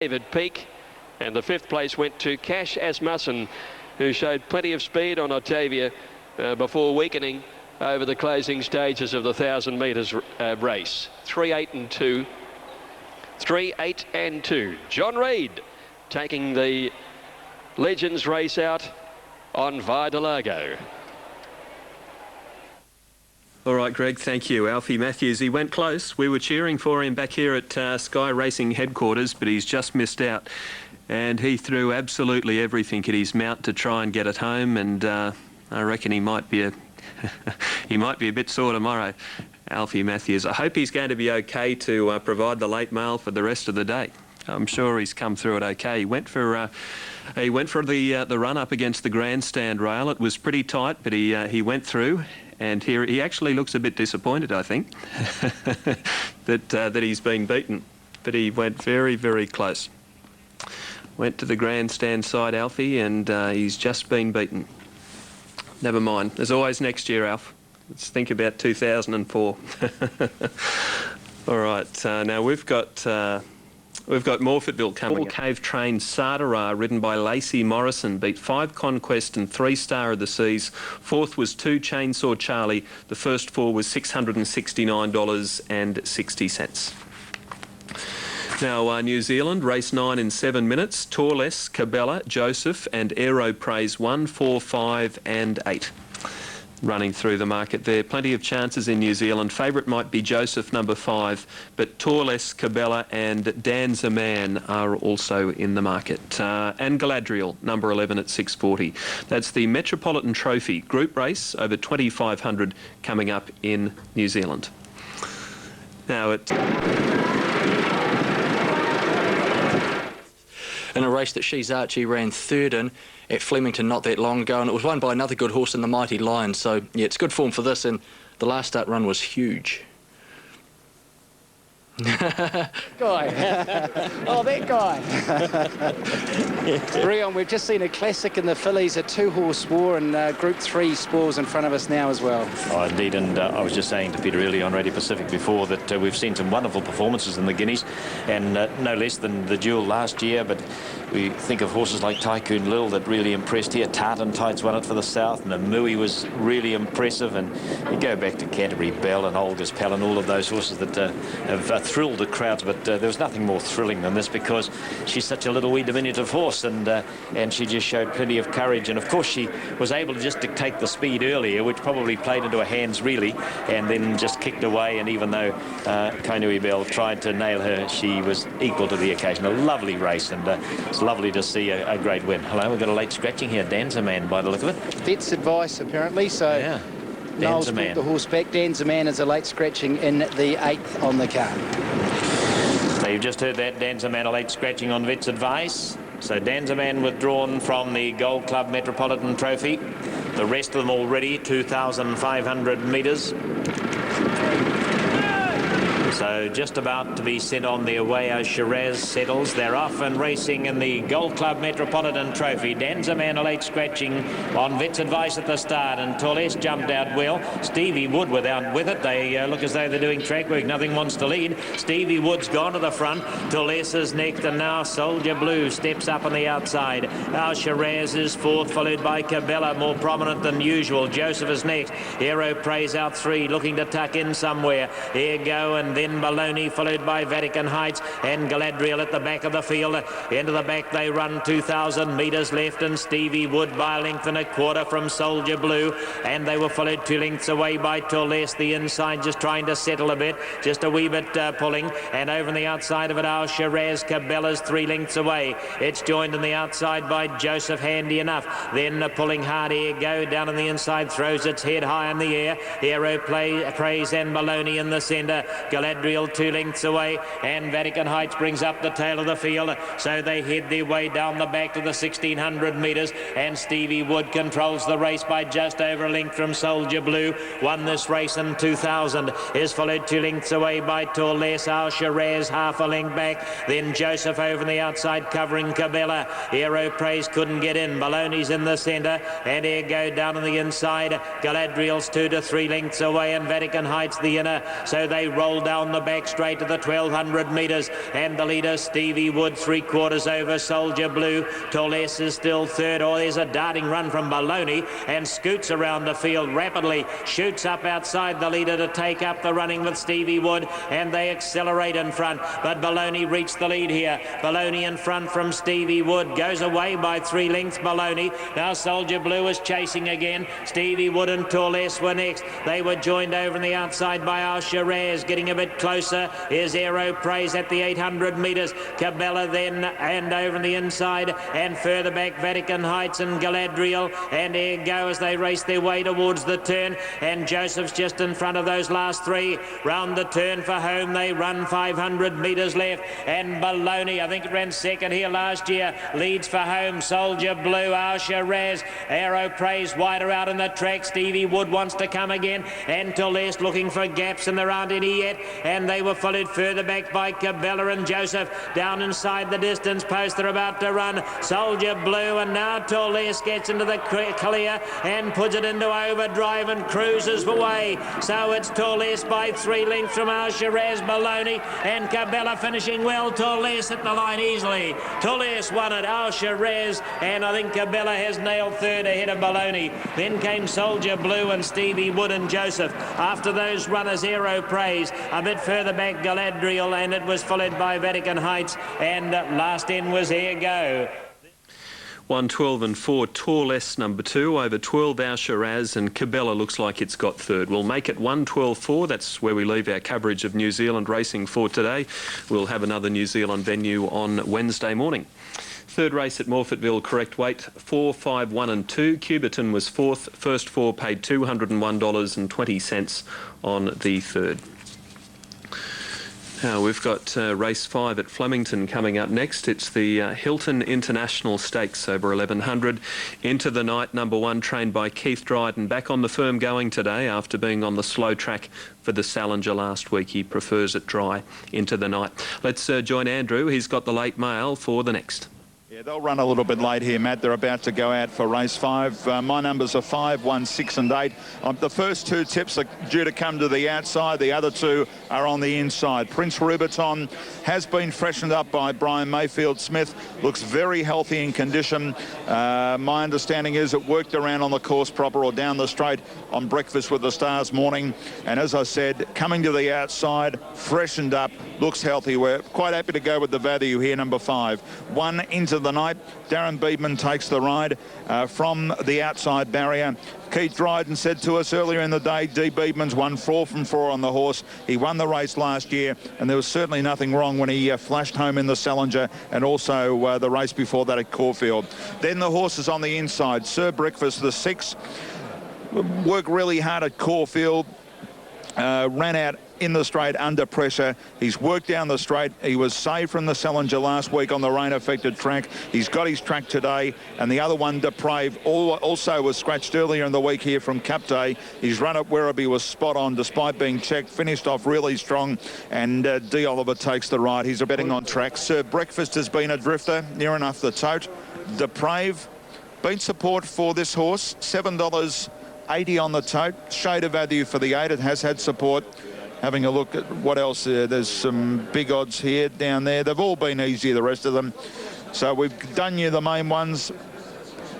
David Peak, and the 5th place went to Cash Asmussen, who showed plenty of speed on Octavia before weakening over the closing stages of the 1,000 metres race. 3-8 and 2. 3-8 and 2. John Reid taking the Legends race out on Via de Largo. All right, Greg, thank you. Alfie Matthews, he went close. We were cheering for him back here at Sky Racing headquarters, but he's just missed out. And he threw absolutely everything at his mount to try and get it home, and I reckon he might be he might be a bit sore tomorrow, Alfie Matthews. I hope he's going to be okay to provide the late mail for the rest of the day. I'm sure he's come through it okay. He went for the run up against the grandstand rail. It was pretty tight, but he went through. And here he actually looks a bit disappointed, I think, that he's been beaten. But he went very, very close. Went to the grandstand side, Alfie, and he's just been beaten. Never mind. There's always next year, Alf. Let's think about 2004. All right. Now we've got Morphettville coming. 4 Cave Train Sardara, ridden by Lacey Morrison, beat 5 Conquest and 3 Star of the Seas. 4th was 2 Chainsaw Charlie. The first 4 was $669.60. Now, New Zealand, race 9 in 7 minutes. Torles, Cabela, Joseph and Aero Praise 1, 4, 5 and 8. Running through the market there. Plenty of chances in New Zealand. Favourite might be Joseph, number 5, but Torles, Cabela and Danza Man are also in the market. And Galadriel, number 11 at 6.40. That's the Metropolitan Trophy group race over 2,500 coming up in New Zealand. Now in a race that She's Archie ran 3rd in at Flemington not that long ago, and it was won by another good horse in the Mighty Lion. So yeah, it's good form for this, and the last start run was huge. Guy. Oh, that guy. Rion, we've just seen a classic in the fillies, a 2-horse war, and Group 3 spoils in front of us now as well. Oh, indeed, and I was just saying to Peter earlier on Radio Pacific before that we've seen some wonderful performances in the Guineas, and no less than the Duel last year, but we think of horses like Tycoon Lil that really impressed here. Tartan Tights won it for the South, and the Mui was really impressive, and you go back to Canterbury Bell and Olga's Pal and all of those horses that have thrilled the crowds, but there was nothing more thrilling than this, because she's such a little wee diminutive horse, and she just showed plenty of courage, and of course she was able to just dictate the speed earlier, which probably played into her hands really, and then just kicked away, and even though Kainui Bell tried to nail her, she was equal to the occasion. A lovely race, and it's lovely to see a great win. Hello, we've got a late scratching here, Danza Man by the look of it. Vet's advice apparently, so yeah. Noel's brought the horse back. Danza Man is a late scratching in the 8th on the card. So you've just heard that, Danza Man a late scratching on Vet's advice. So Danza Man withdrawn from the Gold Club Metropolitan Trophy. The rest of them already 2,500 metres. So just about to be sent on their way as Shiraz settles. They're off and racing in the Gold Club Metropolitan Trophy. Danza Man a late scratching on Vet's advice at the start, and Torles jumped out well. Stevie Wood without with it. They look as though they're doing track work. Nothing wants to lead. Stevie Wood's gone to the front. Torles is next, and now Soldier Blue steps up on the outside. Now Shiraz is 4th, followed by Cabela, more prominent than usual. Joseph is next. Aero Praise out 3, looking to tuck in somewhere. Here go, and then Baloney, followed by Vatican Heights and Galadriel at the back of the field. Into the back they run, 2,000 metres left, and Stevie Wood by a length and a quarter from Soldier Blue, and they were followed 2 lengths away by Torles. The inside just trying to settle a bit, just a wee bit pulling, and over on the outside of it our Shiraz. Cabela's 3 lengths away. It's joined on the outside by Joseph, handy enough. Then pulling hard, here go down on the inside, throws its head high in the air. Aero Praise and Baloney in the centre. Galadriel 2 lengths away, and Vatican Heights brings up the tail of the field, so they head their way down the back to the 1,600 metres, and Stevie Wood controls the race by just over a length from Soldier Blue. Won this race in 2000, is followed 2 lengths away by Torles. Our Shiraz half a length back, then Joseph over on the outside covering Cabela. Aero Praise couldn't get in. Baloney's in the centre, and here go down on the inside. Galadriel's 2 to 3 lengths away, and Vatican Heights the inner, so they roll down down the back straight to the 1200 metres, and the leader Stevie Wood 3/4 over Soldier Blue. Torles is still third. Oh, there's a darting run from Baloney and scoots around the field rapidly, shoots up outside the leader to take up the running with Stevie Wood, and they accelerate in front, but Baloney reached the lead here. Baloney in front from Stevie Wood, goes away by 3 lengths. Baloney now, Soldier Blue is chasing again. Stevie Wood and Torles were next. They were joined over on the outside by Al Shiraz. Getting a bit closer is Aero Praise at the 800 metres. Cabela then, and over on the inside and further back Vatican Heights and Galadriel and Ergo as they race their way towards the turn, and Joseph's just in front of those last 3. Round the turn for home they run, 500 metres left, and Baloney, I think it ran second here last year, leads for home. Soldier Blue, Al Shiraz, Aero Praise wider out in the track. Stevie Wood wants to come again, and Torles looking for gaps, and there aren't any yet, and they were followed further back by Cabela and Joseph down inside the distance post. They're about to run. Soldier Blue, and now Torles gets into the clear and puts it into overdrive and cruises away. So it's Torles by 3 lengths from Al Shiraz, Baloney and Cabela finishing well. Torles at the line easily. Torles won it, Al Shiraz, and I think Cabela has nailed third ahead of Baloney. Then came Soldier Blue and Stevie Wood and Joseph. After those runners, Aero Praise. A bit further back, Galadriel, and it was followed by Vatican Heights, and last in was Ergo. 1:12 and 4, Torles number 2 over 12, Al Shiraz, and Cabela looks like it's got third. We'll make it 1:12.4. That's where we leave our coverage of New Zealand racing for today. We'll have another New Zealand venue on Wednesday morning. Third race at Morphettville, correct weight 4, 5, 1 and 2. Cuberton was fourth. First 4 paid $201.20 on the third. Now we've got race 5 at Flemington coming up next. It's the Hilton International Stakes over 1100. Into the Night, number 1, trained by Keith Dryden, back on the firm going today after being on the slow track for the Salinger last week. He prefers it dry. Into the Night. Let's join Andrew. He's got the late mail for the next. Yeah, they'll run a little bit late here, Matt. They're about to go out for race 5. My numbers are 5, 1, 6 and 8. The first 2 tips are due to come to the outside. The other 2 are on the inside. Prince Rubiton has been freshened up by Brian Mayfield Smith. Looks very healthy in condition. My understanding is it worked around on the course proper or down the straight on Breakfast with the Stars morning. And as I said, coming to the outside, freshened up, looks healthy. We're quite happy to go with the value here, number 5. 1, Into the Night. Darren Beedman takes the ride from the outside barrier. Keith Dryden said to us earlier in the day, D. Beedman's won 4 from 4 on the horse. He won the race last year, and there was certainly nothing wrong when he flashed home in the Salinger and also the race before that at Caulfield. Then the horses on the inside. Sir Breakfast, the 6, worked really hard at Caulfield, ran out in the straight under pressure. He's worked down the straight. He was saved from the Salinger last week on the rain-affected track. He's got his track today. And the other one, Deprave, also was scratched earlier in the week here from Cup Day. His run at Werribee was spot on despite being checked. Finished off really strong. And D. Oliver takes the ride. He's betting on track. Sir Breakfast has been a drifter, near enough the tote. Deprave, beat support for this horse, $7.80 on the tote. Shade of value for the 8. It has had support. Having a look at what else there's some big odds here down there. They've all been easy, the rest of them. So we've done you the main ones.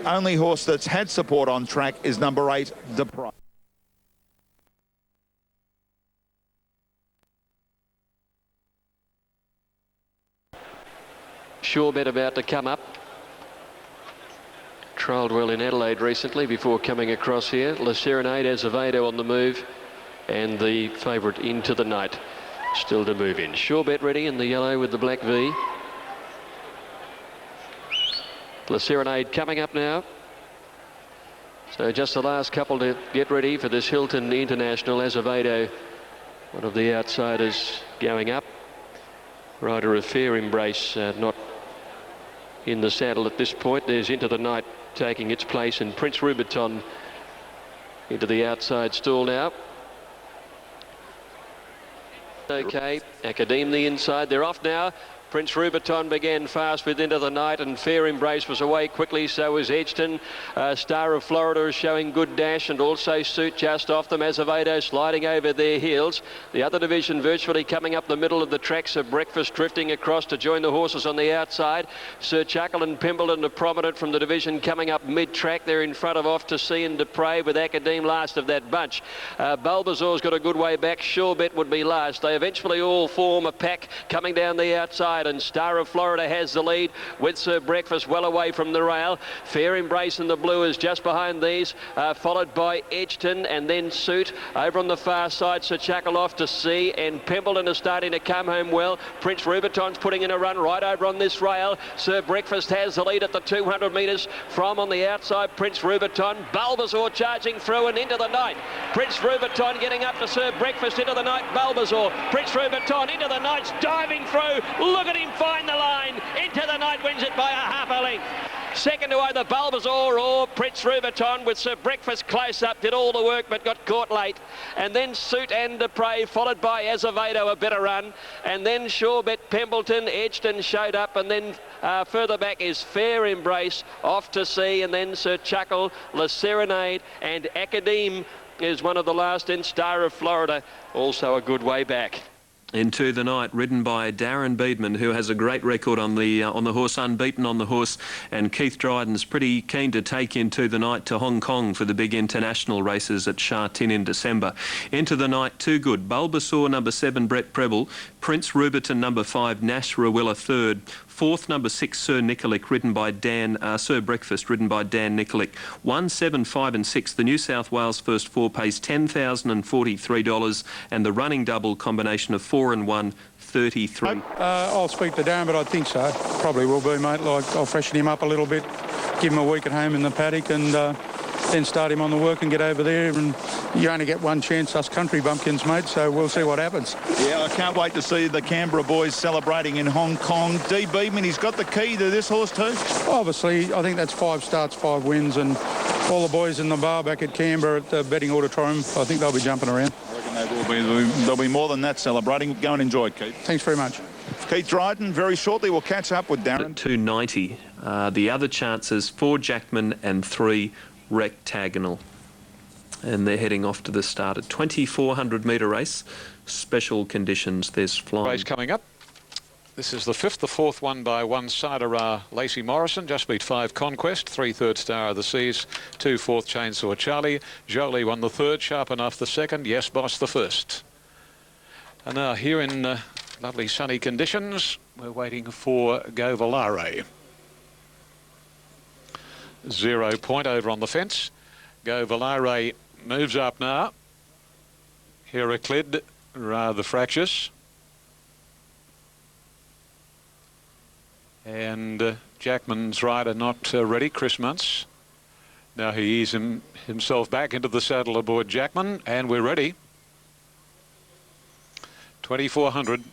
Only horse that's had support on track is number 8, Deprave. Sure bet about to come up. Trialled well in Adelaide recently before coming across here. La Serenade Azevedo on the move, and the favourite Into the Night still to move in. Sure bet ready in the yellow with the black V. La Serenade coming up now. So just the last couple to get ready for this Hilton International. Azevedo, one of the outsiders, going up. Rider of Fair Embrace not in the saddle at this point. There's Into the Night taking its place, and Prince Rubiton into the outside stall now. Okay, Academe the inside. They're off now. Prince Rubiton began fast with Into the Night, and Fair Embrace was away quickly. So was Edgeton. Star of Florida is showing good dash, and also Suit just off them. Azevedo sliding over their heels. The other division virtually coming up the middle of the track. So Breakfast drifting across to join the horses on the outside. Sir Chuckle and Pimbleton are prominent from the division coming up mid-track. They're in front of Off to Sea and Dupre, with Academe last of that bunch. Bulbasaur's got a good way back. Surebet would be last. They eventually all form a pack coming down the outside, and Star of Florida has the lead with Sir Breakfast well away from the rail. Fair Embrace in the blue is just behind these, followed by Edgeton and then Suit. Over on the far side, Sir Chuckle Off to Sea, and Pimbleton is starting to come home well. Prince Rubiton's putting in a run right over on this rail. Sir Breakfast has the lead at the 200 metres from on the outside. Prince Rubiton, Bulbasaur charging through and Into the Night. Prince Rubiton getting up to Sir Breakfast. Into the Night, Bulbasaur. Prince Rubiton, Into the Night's diving through. Look at him find the line. Into the Night wins it by a half a length. Second to either Bulbasaur or Prince Rubiton, with Sir Breakfast close up, did all the work but got caught late. And then Suit and Dupre, followed by Azevedo, a better run. And then Surebet, Pimbleton, Edgeton showed up, and then further back is Fair Embrace, Off to Sea, and then Sir Chuckle, La Serenade, and Academe is one of the last in. Star of Florida, also a good way back. Into the Night, ridden by Darren Beedman, who has a great record on the horse, unbeaten on the horse, and Keith Dryden's pretty keen to take Into the Night to Hong Kong for the big international races at Sha Tin in December. Into the Night, too good. Bulbasaur, number 7, Brett Preble. Prince Rubiton, number 5, Nash Rawilla, 3rd. 4th, number 6, Sir Nikolic, ridden by Sir Breakfast, ridden by Dan Nikolic. 1, 7, 5 and 6. The New South Wales first 4 pays $10,043, and the running double combination of 4 and 1, 33. I'll speak to Darren, but I think so. Probably will be, mate. Like, I'll freshen him up a little bit, give him a week at home in the paddock, and then start him on the work and get over there. And you only get one chance, us country bumpkins, mate, so we'll see what happens. Yeah, I can't wait to see the Canberra boys celebrating in Hong Kong. D. Beedman, he's got the key to this horse too. Obviously, I think that's 5 starts, 5 wins, and all the boys in the bar back at Canberra at the betting auditorium, I think they'll be jumping around. I reckon there'll be more than that celebrating. Go and enjoy, Keith. Thanks very much. Keith Dryden, very shortly we'll catch up with Darren. At 290. The other chances, 4 Jackman and 3 Rectagonal. And they're heading off to the start at 2,400 metre race. Special conditions. There's flying. Race coming up. This is the 5th, the 4th one by one sider. Lacey Morrison just beat 5 Conquest, 3 Third Star of the Seas, 2 4th Chainsaw Charlie. Jolie won the 3rd, Sharp Enough the 2nd, Yes Boss the 1st. And now here in lovely sunny conditions, we're waiting for Go Volare. 0 point over on the fence. Go Volare moves up now. Heraclid, rather fractious. And Jackman's rider not ready, Chris Muntz. Now he eases himself back into the saddle aboard Jackman, and we're ready. 2,400.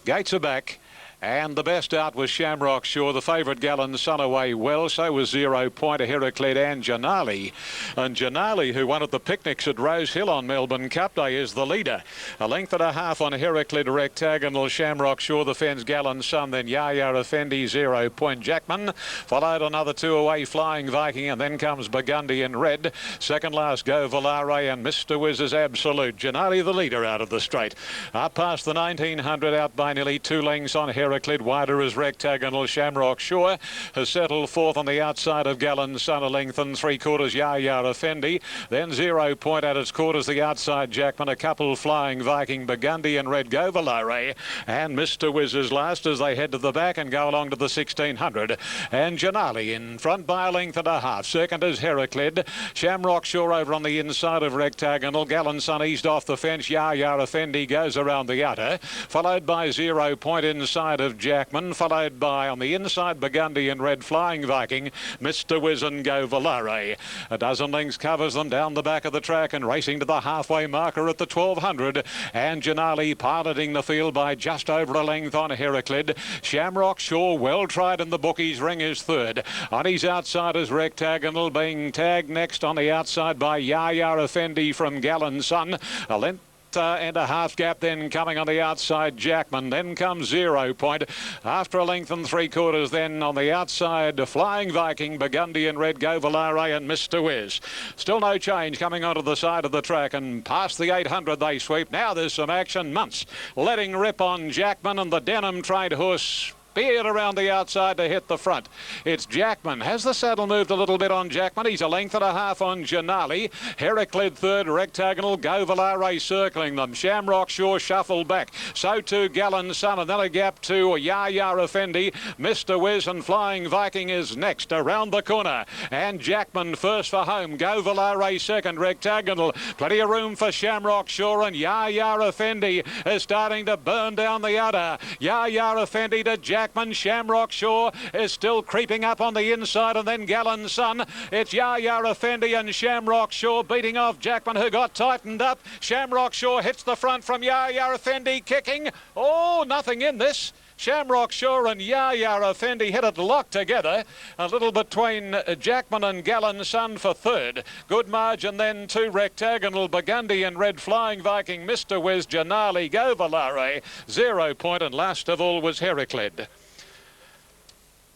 Gates are back. And the best out was Shamrock Shore, the favourite Gallen Sun away well. So was 0 point a Heraclid and Janali. And Janali, who won at the picnics at Rose Hill on Melbourne Cup Day, is the leader. A length and a half on Heraclid Rectagonal, Shamrock Shore, the fence Gallen Sun, then Yaya Effendi, 0 point Jackman. Followed another 2 away, Flying Viking, and then comes Burgundy in red. Second last, Go Volare and Mr. Wiz's Absolute. Janali the leader out of the straight. Up past the 1900, out by nearly 2 lengths on Heraclid. Wider as Rectagonal. Shamrock Shore has settled 4th on the outside of Gallen Sun, a length and 3/4 Yaya Effendi. Then 0 point at its quarters the outside Jackman, a couple Flying Viking, Burgundy and red Go Volare, and Mr. Wiz is last as they head to the back and go along to the 1600. And Janali in front by a length and a half. Second is Heraclid. Shamrock Shore over on the inside of Rectagonal. Gallen Sun eased off the fence. Yaya Effendi goes around the outer, followed by 0 point inside of Jackman, followed by on the inside Burgundy and red Flying Viking, Mr. Wiz and Go Volare. A dozen lengths covers them down the back of the track and racing to the halfway marker at the 1200. And Janali piloting the field by just over a length on Heraclid. Shamrock Shore, well tried in the bookies ring, is 3rd. On his outside is Rectagonal, being tagged next on the outside by Yaya Effendi from Gallen Sun. A length and a half gap. Then coming on the outside, Jackman. Then comes 0 Point. After a length and 3/4, then on the outside, Flying Viking, Burgundy and Red, Govalare and Mr. Wiz. Still no change coming onto the side of the track, and past the 800 they sweep. Now there's some action. Muntz letting rip on Jackman, and the Denham trained horse speared around the outside to hit the front. It's Jackman. Has the saddle moved a little bit on Jackman? He's a length and a half on Janali. Heraclid third, Rectagonal, Govalare circling them. Shamrock Shore shuffled back. So too Gallen Sun. Another gap to Yaya Effendi. Mr. Wiz and Flying Viking is next around the corner. And Jackman first for home. Govalare second, Rectagonal. Plenty of room for Shamrock Shore, and Yaya Effendi is starting to burn down the udder. Yaya Effendi to Jackman. Shamrock Shore is still creeping up on the inside, and then Gallen Sun. It's Yaya Effendi and Shamrock Shore beating off Jackman, who got tightened up. Shamrock Shore hits the front from Yaya Effendi, kicking. Oh, nothing in this. Shamrock Shore and Yaya Effendi hit it locked together. A little between Jackman and Gallen Sun for third. Good margin then to Rectagonal, Burgundy and Red, Flying Viking, Mr. Wiz, Janali, Govalare, 0 Point, and last of all was Heraclid.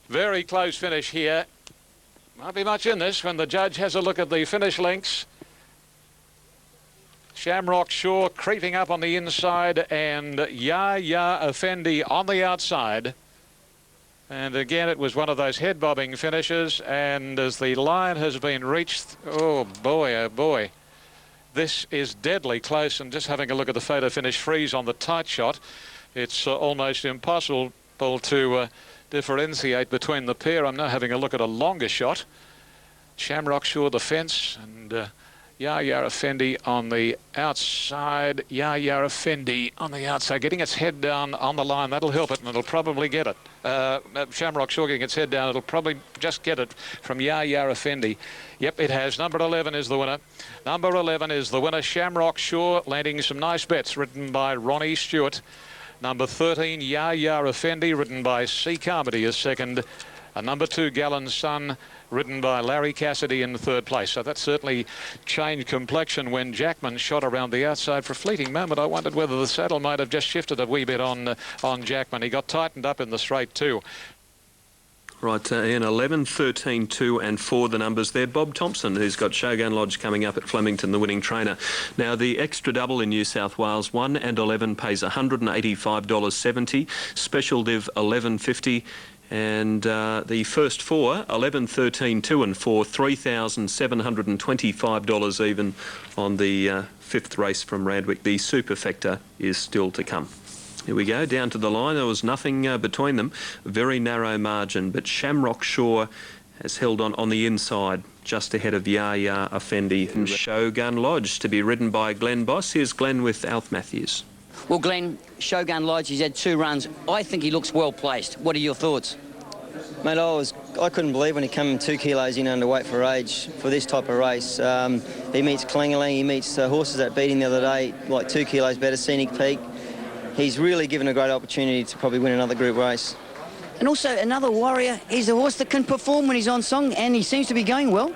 Very close finish here. Might be much in this when the judge has a look at the finish links. Shamrock Shore creeping up on the inside, and Yaya Effendi on the outside. And again, it was one of those head-bobbing finishes, and as the line has been reached, oh boy, this is deadly close. And just having a look at the photo finish freeze on the tight shot, it's almost impossible to differentiate between the pair. I'm now having a look at a longer shot. Shamrock Shore the fence, and Yaya Effendi on the outside. Yaya Effendi on the outside, getting its head down on the line. That'll help it, and it'll probably get it. Shamrock Shore getting its head down. It'll probably just get it from Yaya Effendi. Yep, it has. Number 11 is the winner. Number 11 is the winner. Shamrock Shore landing some nice bets, written by Ronnie Stewart. Number 13, Yaya Effendi, written by C. Carmody, is second. Number 2, Gallen Sun, ridden by Larry Cassidy in third place. So that certainly changed complexion when Jackman shot around the outside. For a fleeting moment, I wondered whether the saddle might have just shifted a wee bit on Jackman. He got tightened up in the straight too. Right, Ian, 11, 13, 2 and 4 the numbers there. Bob Thompson, who's got Shogun Lodge coming up at Flemington, the winning trainer. Now, the extra double in New South Wales, 1 and 11 pays $185.70. Special div, $11.50. And the first four, 11, 13, 2 and 4, $3,725 even on the fifth race from Randwick. The superfecta is still to come. Here we go, down to the line. There was nothing between them. A very narrow margin, but Shamrock Shore has held on the inside, just ahead of Yaya Effendi. And Shogun Lodge to be ridden by Glenn Boss. Here's Glenn with Alf Matthews. Well, Glenn, Shogun Lodge, he's had 2 runs. I think he looks well placed. What are your thoughts? Mate, I couldn't believe when he came 2 kilos in underweight for age for this type of race. He meets Klingeling, he meets horses that beat him the other day, like 2 kilos better, Scenic Peak. He's really given a great opportunity to probably win another group race. And also another Warrior. He's a horse that can perform when he's on song, and he seems to be going well.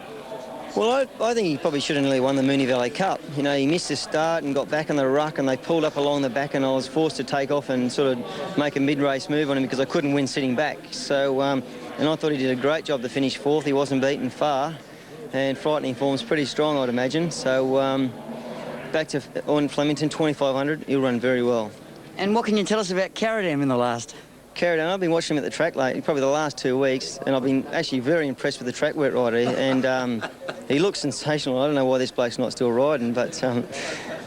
Well, I think he probably should have nearly won the Moonee Valley Cup. You know, he missed his start and got back in the ruck, and they pulled up along the back, and I was forced to take off and sort of make a mid-race move on him because I couldn't win sitting back. So, and I thought he did a great job to finish 4th. He wasn't beaten far, and frightening form's pretty strong, I'd imagine. So, back to on Flemington, 2,500, he'll run very well. And what can you tell us about Caradam in the last? Caradam, I've been watching him at the track lately, probably the last 2 weeks, and I've been actually very impressed with the track wet rider, and he looks sensational. I don't know why this bloke's not still riding, but the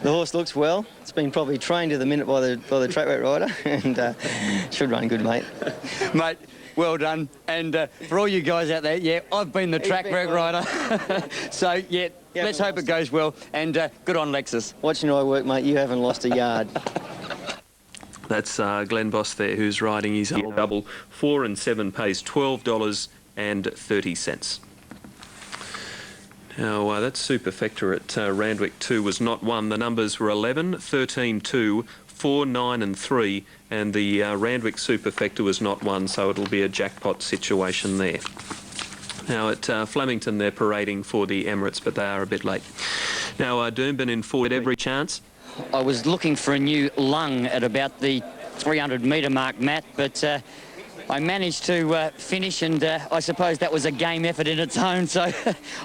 horse looks well. It's been probably trained to the minute by the track wet rider, and should run good, mate. Mate, well done. And for all you guys out there, yeah, I've been the track wet rider. So, yeah, let's hope it goes well, and good on Lexus. Watching I work, mate, you haven't lost a yard. That's Glenn Boss there, who's riding his double. 4 and 7 pays $12.30. Now, that superfecta at Randwick 2 was not won. The numbers were 11, 13, 2, 4, 9 and 3, and the Randwick superfecta was not won, so it'll be a jackpot situation there. Now, at Flemington, they're parading for the Emirates, but they are a bit late. Now, Doomben in forward, every chance. I was looking for a new lung at about the 300-metre mark, Matt, but I managed to finish, and I suppose that was a game effort in its own, so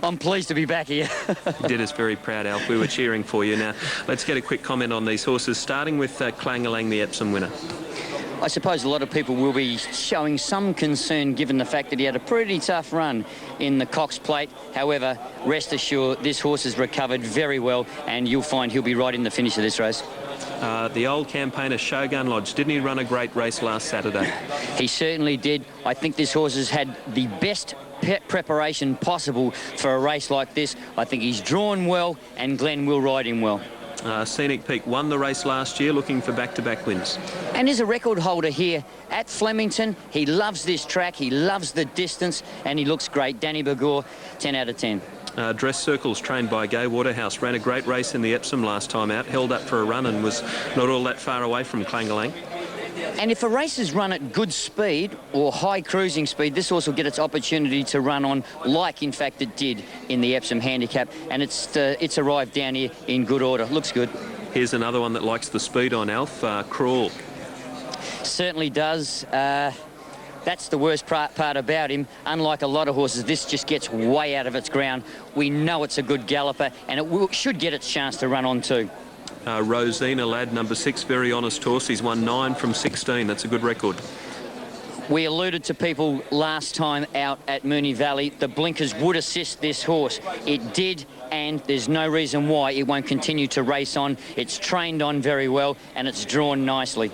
I'm pleased to be back here. You did us very proud, Alf. We were cheering for you. Now, let's get a quick comment on these horses, starting with Clangalang, the Epsom winner. I suppose a lot of people will be showing some concern given the fact that he had a pretty tough run in the Cox Plate. However, rest assured, this horse has recovered very well, and you'll find he'll be right in the finish of this race. The old campaigner Shogun Lodge, didn't he run a great race last Saturday? He certainly did. I think this horse has had the best preparation possible for a race like this. I think he's drawn well, and Glenn will ride him well. Scenic Peak won the race last year, looking for back-to-back wins. And is a record holder here at Flemington. He loves this track, he loves the distance, and he looks great. Danny Bagor, 10 out of 10. Dress Circles, trained by Gay Waterhouse, ran a great race in the Epsom last time out, held up for a run and was not all that far away from Clangalang. And if a race is run at good speed or high cruising speed, this horse will get its opportunity to run on, like in fact it did in the Epsom Handicap, and it's arrived down here in good order. Looks good. Here's another one that likes the speed on, Alf, Crawl. Certainly does. That's the worst part about him. Unlike a lot of horses, this just gets way out of its ground. We know it's a good galloper, and it should get its chance to run on too. Rosina Lad, number 6, very honest horse. He's won 9 from 16. That's a good record. We alluded to people last time out at Moonee Valley. The blinkers would assist this horse. It did, and there's no reason why it won't continue to race on. It's trained on very well, and it's drawn nicely.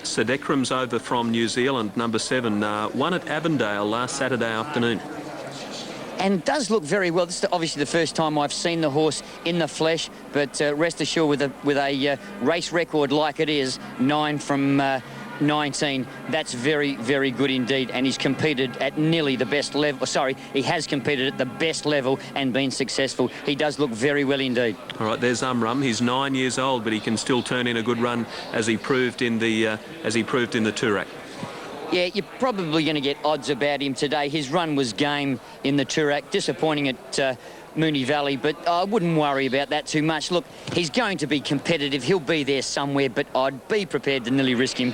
Sedekram's over from New Zealand, number 7, won at Avondale last Saturday afternoon. And does look very well. This is obviously the first time I've seen the horse in the flesh, but rest assured with a race record like it is, 9 from 19, that's very, very good indeed. And he's competed at nearly the best level. Sorry, he has competed at the best level and been successful. He does look very well indeed. All right, there's Umrum. He's 9 years old, but he can still turn in a good run as he proved in the Toorak. Yeah, you're probably going to get odds about him today. His run was game in the Toorak, disappointing at Moonee Valley, but I wouldn't worry about that too much. Look, he's going to be competitive. He'll be there somewhere, but I'd be prepared to nearly risk him.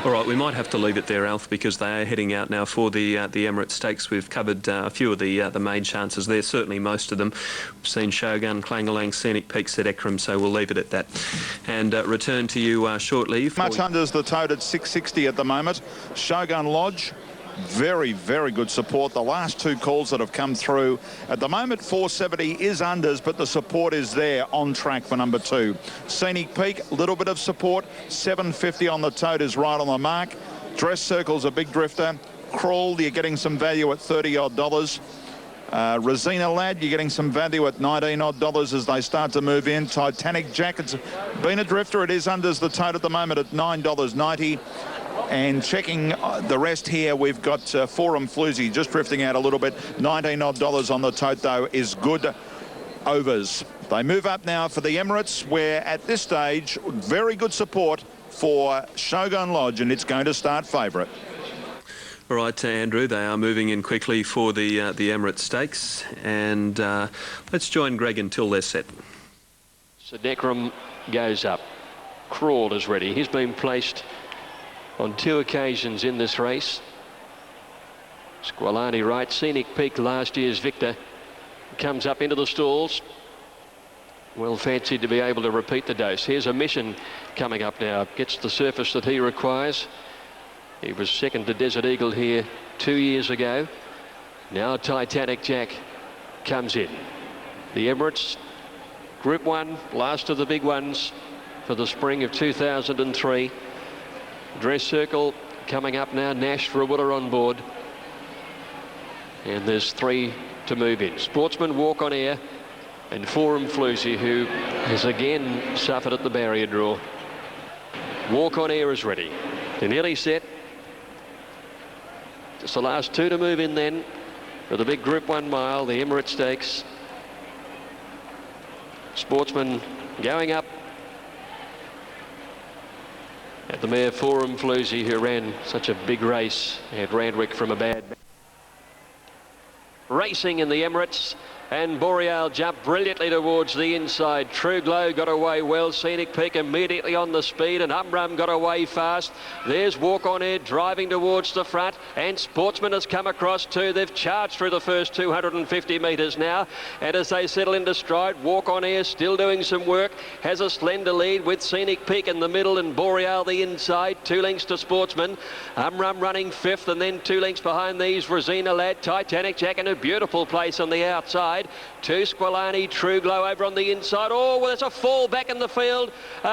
All right, we might have to leave it there, Alf, because they are heading out now for the Emirates Stakes. We've covered a few of the main chances there, certainly most of them. We've seen Shogun, Clangalang, Scenic Peak, Sedekram, so we'll leave it at that. And return to you shortly. Much unders the tote at 660 at the moment. Shogun Lodge, very, very good support. The last 2 calls that have come through. At the moment, 470 is unders, but the support is there on track for number 2. Scenic Peak, a little bit of support. 750 on the tote is right on the mark. Dress Circle's a big drifter. Crawl, you're getting some value at $30-odd. Rosina Lad, you're getting some value at $19-odd as they start to move in. Titanic Jack, it's been a drifter. It is unders the tote at the moment at $9.90. And checking the rest here, we've got Forum Floozy just drifting out a little bit. $19-odd on the tote, though, is good overs. They move up now for the Emirates, where at this stage, very good support for Shogun Lodge, and it's going to start favourite. All right, Andrew, they are moving in quickly for the Emirates Stakes, and let's join Greg until they're set. Sedekram goes up. Crawl is ready. He's been placed on 2 occasions in this race. Squalani right. Scenic Peak, last year's victor, comes up into the stalls. Well fancied to be able to repeat the dose. Here's a Mission coming up now. Gets the surface that he requires. He was second to Desert Eagle here 2 years ago. Now Titanic Jack comes in. The Emirates, Group 1, last of the big ones for the spring of 2003. Dress Circle coming up now. Nash Rawiller on board. And there's 3 to move in. Sportsman Walk on Air and Forum Floozy, who has again suffered at the barrier draw. Walk on Air is ready. They're nearly set. Just the last 2 to move in then for the big Group 1 mile, the Emirates Stakes. Sportsman going up at the mare Forum Floozy, who ran such a big race at Randwick from a bad. Racing in the Emirates, and Boreal jumped brilliantly towards the inside. True Glow got away well. Scenic Peak immediately on the speed, and Umrum got away fast. There's Walk On Air driving towards the front, and Sportsman has come across too. They've charged through the first 250 metres now, and as they settle into stride, Walk On Air still doing some work, has a slender lead with Scenic Peak in the middle and Boreal the inside. 2 lengths to Sportsman. Umrum running 5th, and then 2 lengths behind these, Rosina Lad, Titanic Jack in a beautiful place on the outside. 2 Squilani, True Glow over on the inside. Oh, well, there's a fall back in the field.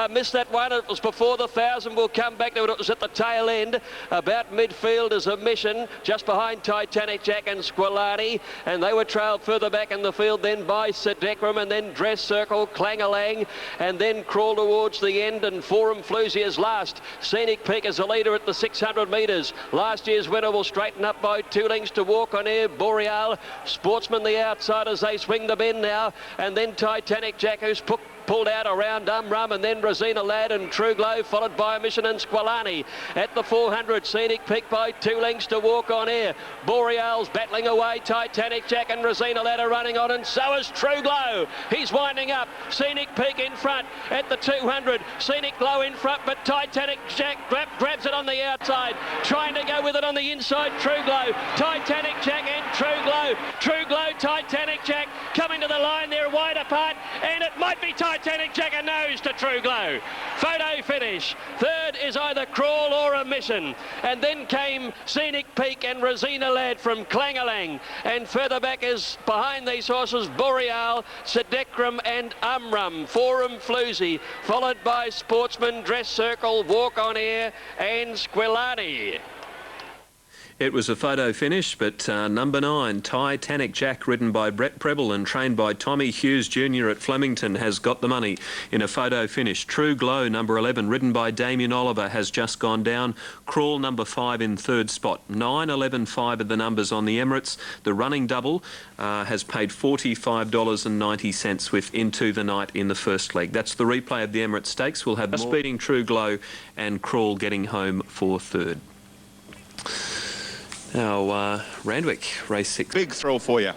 Missed that one. It was before the 1,000. We'll come back to it. It was at the tail end. About midfield is a Mission, just behind Titanic Jack and Squilani. And they were trailed further back in the field then by Sedekram, and then Dress Circle, Clangalang, and then Crawl towards the end, and Forum Floozy is last. Scenic Peak is a leader at the 600 metres. Last year's winner will straighten up by 2 lengths to Walk On Air. Boreal, Sportsman the outside as they swing the bend now, and then Titanic Jack, who's pulled out around Umrum, and then Rosina Lad and True Glow, followed by a Mission and Squilani. At the 400, Scenic Peak by 2 lengths to Walk On Air. Boreal's battling away. Titanic Jack and Rosina Lad are running on, and so is True Glow. He's winding up. Scenic Peak in front at the 200. Scenic Glow in front, but Titanic Jack grabs it on the outside, trying to go with it on the inside. True Glow, Titanic Jack and True Glow. True Glow, Titanic Jack coming to the line. They're wide apart, and it might be Titanic Jack a nose to True Glow. Photo finish. Third is either Crawl or a Mission. And then came Scenic Peak and Rosina Lad from Clangalang. And further back is behind these horses Boreal, Sedekram and Umrum. Forum Floozy, followed by Sportsman, Dress Circle, Walk On Air and Squilani. It was a photo finish, but number 9, Titanic Jack, ridden by Brett Preble and trained by Tommy Hughes Jr. at Flemington, has got the money in a photo finish. True Glow, number 11, ridden by Damien Oliver, has just gone down. Crawl, number 5, in 3rd spot. 9, 11, 5 are the numbers on the Emirates. The running double has paid $45.90 with Into the Night in the first leg. That's the replay of the Emirates Stakes. We'll have Speeding True Glow and Crawl getting home for 3rd. Now, Randwick, race 6. Big thrill for you.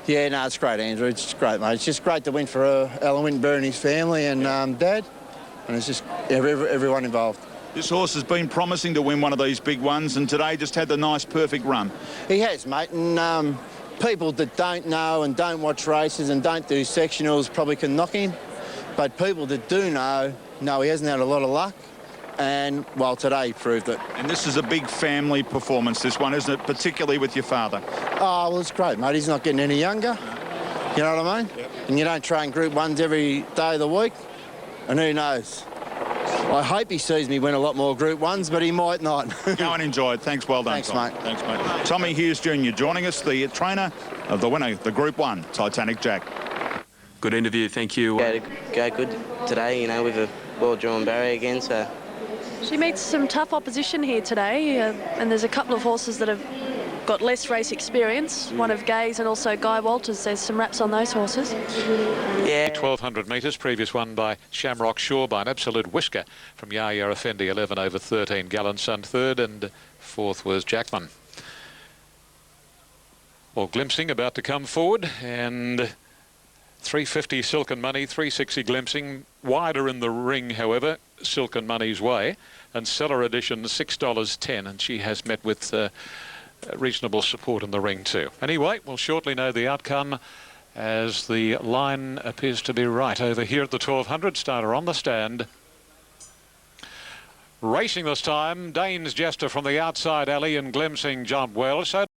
Yeah, no, it's great, Andrew. It's great, mate. It's just great to win for Alan Winterberry and his family and Dad. And it's just everyone involved. This horse has been promising to win one of these big ones, and today just had the nice, perfect run. He has, mate. And people that don't know and don't watch races and don't do sectionals probably can knock him. But people that do know he hasn't had a lot of luck. And, well, today he proved it. And this is a big family performance, this one, isn't it? Particularly with your father. Oh, well, it's great, mate. He's not getting any younger. You know what I mean? Yep. And you don't train Group 1s every day of the week. And who knows? I hope he sees me win a lot more Group 1s, but he might not. Go and enjoy it. Thanks, well done, Thanks, Tom. mate. Thanks, mate. Tommy Hughes Jr. joining us, the trainer of the winner, the Group 1, Titanic Jack. Good interview, thank you. Go good today, you know, with a well-drawn barrier again, so... She meets some tough opposition here today, and there's a couple of horses that have got less race experience. One of Gay's and also Guy Walters. There's some wraps on those horses. Yeah. 1,200 metres, previous one by Shamrock Shore by an absolute whisker from Yahya Effendi, 11 over 13. Gallant Son 3rd, and 4th was Jackman. Well, Glimpsing about to come forward, and 350 Silken Money, 360 Glimpsing. Wider in the ring, however, Silken Money's way, and Cellar Edition $6.10, and she has met with reasonable support in the ring too. Anyway, we'll shortly know the outcome as the line appears to be right over here at the 1200. Starter on the stand. Racing this time, Dane's Jester from the outside alley, and Glimpsing jumped well. So